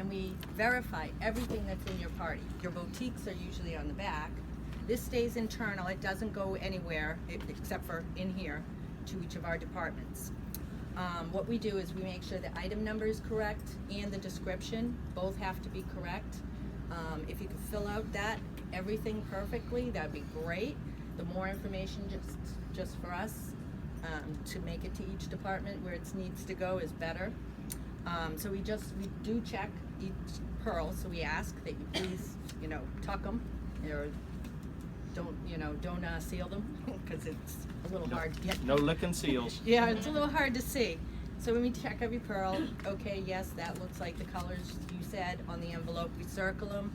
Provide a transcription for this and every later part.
then we verify everything that's in your party. Your boutiques are usually on the back. This stays internal. It doesn't go anywhere except for in here to each of our departments. What we do is we make sure the item number is correct and the description. Both have to be correct. If you could fill out everything perfectly, that'd be great. The more information just for us to make it to each department where it needs to go is better. So we do check each pearl. So we ask that you please, tuck them or don't seal them because it's a little hard to get. No licking seals. Yeah, it's a little hard to see. So when we check every pearl, okay, yes, that looks like the colors you said on the envelope. We circle them.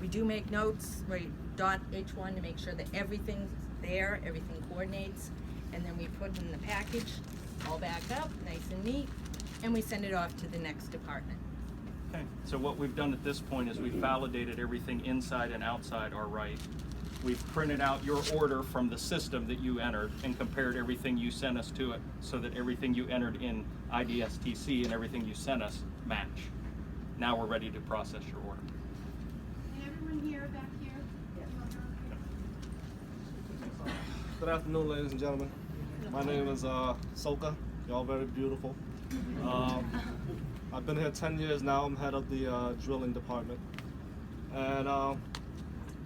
We do make notes. We dot each one to make sure that everything's there, everything coordinates, and then we put in the package, all back up, nice and neat, and we send it off to the next department. Okay. So what we've done at this point is we've validated everything inside and outside are right. We've printed out your order from the system that you entered and compared everything you sent us to it so that everything you entered in IDSTC and everything you sent us match. Now we're ready to process your order. And everyone here, back here? Good afternoon, ladies and gentlemen. My name is Soka. Y'all very beautiful. I've been here 10 years now. I'm head of the drilling department. And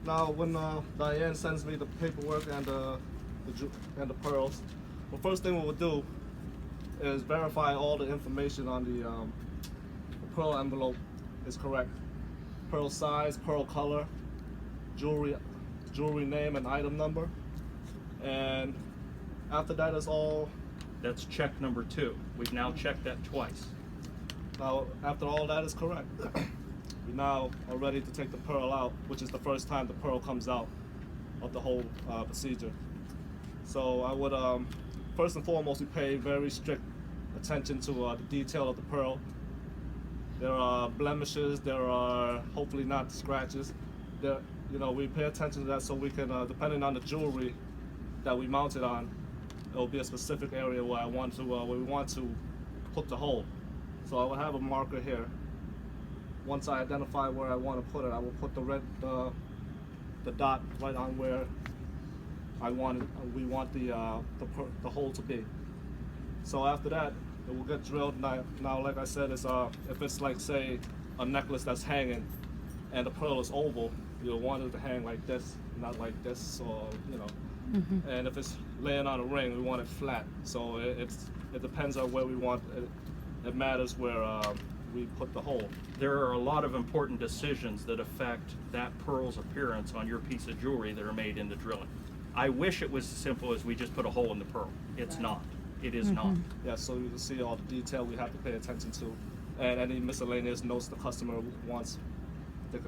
now when Diane sends me the paperwork and the pearls, the first thing we will do is verify all the information on the pearl envelope is correct. Pearl size, pearl color, jewelry name and item number. And after that is all. That's check number 2. We've now checked that twice. Now, after all that is correct, we now are ready to take the pearl out, which is the first time the pearl comes out of the whole procedure. So I would, first and foremost, we pay very strict attention to the detail of the pearl. There are blemishes, there are hopefully not scratches. We pay attention to that so we can, depending on the jewelry that we mount it on, it will be a specific area where we want to put the hole. So I will have a marker here. Once I identify where I want to put it, I will put the dot right on where we want the hole to be. So after that, it will get drilled. Now, like I said, if it's like, say, a necklace that's hanging and the pearl is oval, you'll want it to hang like this, not like this, or Mm-hmm. And if it's laying on a ring, we want it flat. So it depends on where we want it. It matters where we put the hole. There are a lot of important decisions that affect that pearl's appearance on your piece of jewelry that are made in the drilling. I wish it was as simple as we just put a hole in the pearl. It's not. It is not. Yeah, so you can see all the detail we have to pay attention to, and any miscellaneous notes the customer wants, they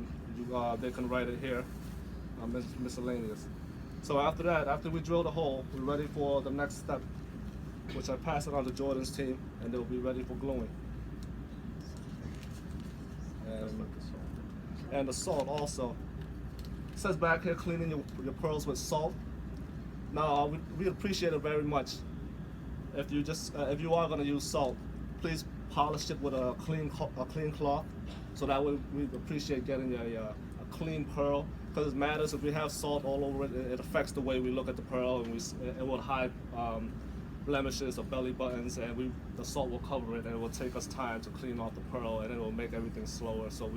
can write it here, miscellaneous. So after that, after we drill the hole, we're ready for the next step, which I pass it on to Jordan's team, and they'll be ready for gluing. And the salt also. It says back here, cleaning your pearls with salt. Now, we appreciate it very much. If you are going to use salt, please polish it with a clean cloth, so that way we appreciate getting a clean pearl. Because it matters if we have salt all over it, it affects the way we look at the pearl, and it will hide blemishes or belly buttons, and the salt will cover it, and it will take us time to clean off the pearl, and it will make everything slower. So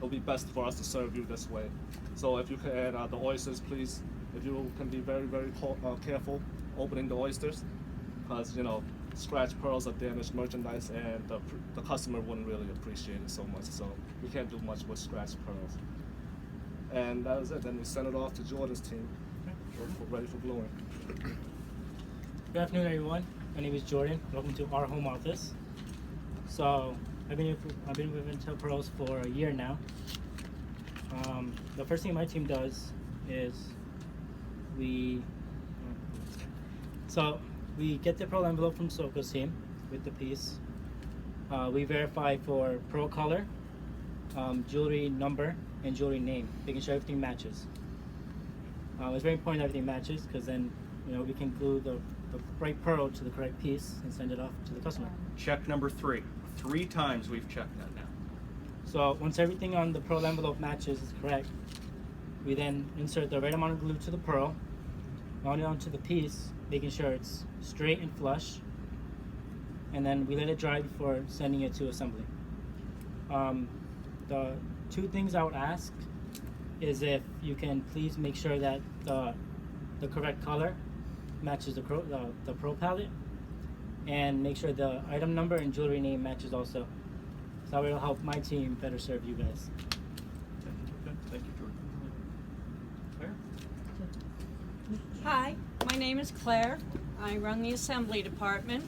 it'll be best for us to serve you this way. So if you can add the oysters, please, if you can be very, very careful opening the oysters, because scratch pearls are damaged merchandise, and the customer wouldn't really appreciate it so much. So we can't do much with scratch pearls. And that was it. Then we sent it off to Jordan's team. We're ready for gluing. Good afternoon, everyone. My name is Jordan. Welcome to our home office. So I've been with Vantel Pearls for a year now. The first thing my team does is we get the pearl envelope from Soko's team with the piece. We verify for pearl color, jewelry number, and jewelry name, making sure everything matches. It's very important that everything matches, because then we can glue the right pearl to the correct piece and send it off to the customer. Check number 3. 3 times we've checked that now. So once everything on the pearl envelope matches is correct, we then insert the right amount of glue to the pearl, mount it onto the piece, making sure it's straight and flush, and then we let it dry before sending it to assembly. The two things I would ask is if you can please make sure that the correct color matches the pearl palette, and make sure the item number and jewelry name matches also. So that will help my team better serve you guys. Thank you, Jordan. Claire? Hi, my name is Claire. I run the assembly department.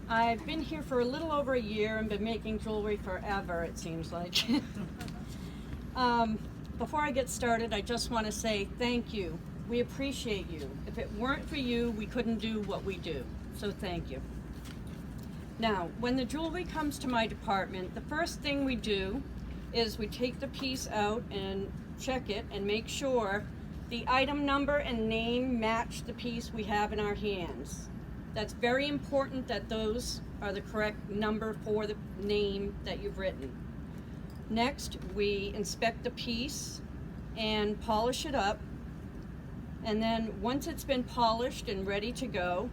I've been here for a little over a year and been making jewelry forever, it seems like. Before I get started, I just want to say thank you. We appreciate you. If it weren't for you, we couldn't do what we do. So thank you. Now, when the jewelry comes to my department, the first thing we do is we take the piece out and check it and make sure the item number and name match the piece we have in our hands. That's very important that those are the correct number for the name that you've written. Next, we inspect the piece and polish it up. And then once it's been polished and ready to go,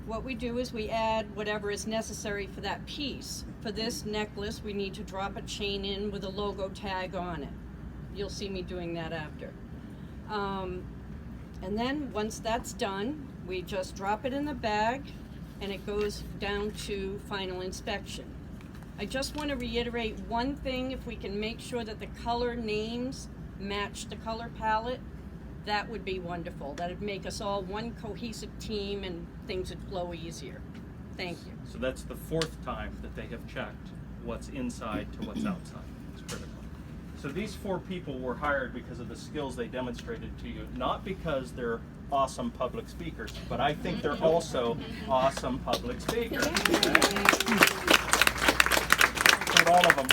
what we do is we add whatever is necessary for that piece. For this necklace, we need to drop a chain in with a logo tag on it. You'll see me doing that after. And then once that's done, we just drop it in the bag and it goes down to final inspection. I just want to reiterate one thing: if we can make sure that the color names match the color palette, that would be wonderful. That would make us all one cohesive team and things would flow easier. Thank you. So that's the fourth time that they have checked what's inside to what's outside. It's critical. So these 4 people were hired because of the skills they demonstrated to you, not because they're awesome public speakers, but I think they're also awesome public speakers. And all of them,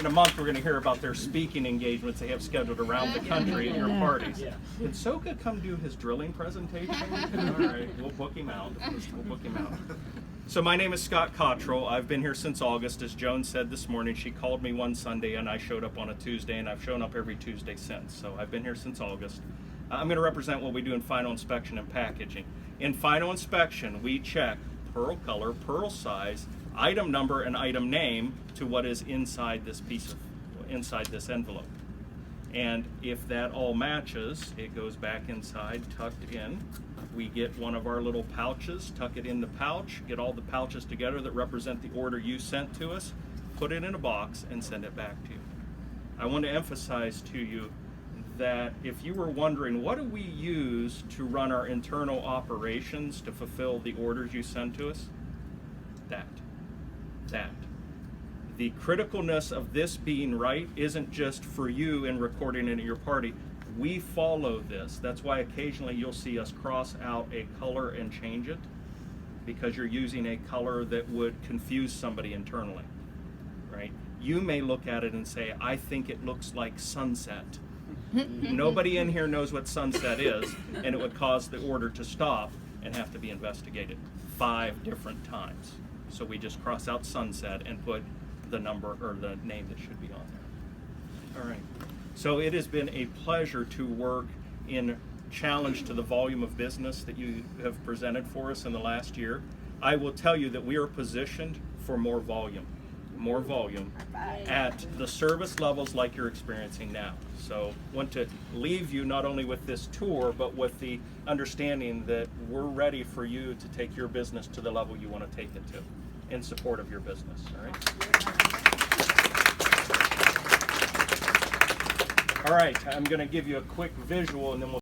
in a month, we're gonna hear about their speaking engagements they have scheduled around the country at your parties. Can Soka come do his drilling presentation? All right, we'll book him out. We'll book him out. So my name is Scott Cottrell. I've been here since August. As Joan said this morning, she called me one Sunday and I showed up on a Tuesday, and I've shown up every Tuesday since. So I've been here since August. I'm going to represent what we do in final inspection and packaging. In final inspection, we check pearl color, pearl size, item number, and item name to what is inside this inside this envelope. And if that all matches, it goes back inside, tucked in. We get one of our little pouches, tuck it in the pouch, get all the pouches together that represent the order you sent to us, put it in a box, and send it back to you. I want to emphasize to you that if you were wondering, what do we use to run our internal operations to fulfill the orders you send to us? That. The criticalness of this being right isn't just for you in recording it at your party. We follow this. That's why occasionally you'll see us cross out a color and change it, because you're using a color that would confuse somebody internally, right? You may look at it and say, I think it looks like sunset. Nobody in here knows what sunset is, and it would cause the order to stop and have to be investigated 5 different times. So we just cross out sunset and put the number or the name that should be on there. All right. So it has been a pleasure to work in challenge to the volume of business that you have presented for us in the last year. I will tell you that we are positioned for more volume at the service levels like you're experiencing now. So want to leave you not only with this tour, but with the understanding that we're ready for you to take your business to the level you want to take it to in support of your business. All right. All right, I'm going to give you a quick visual and then we'll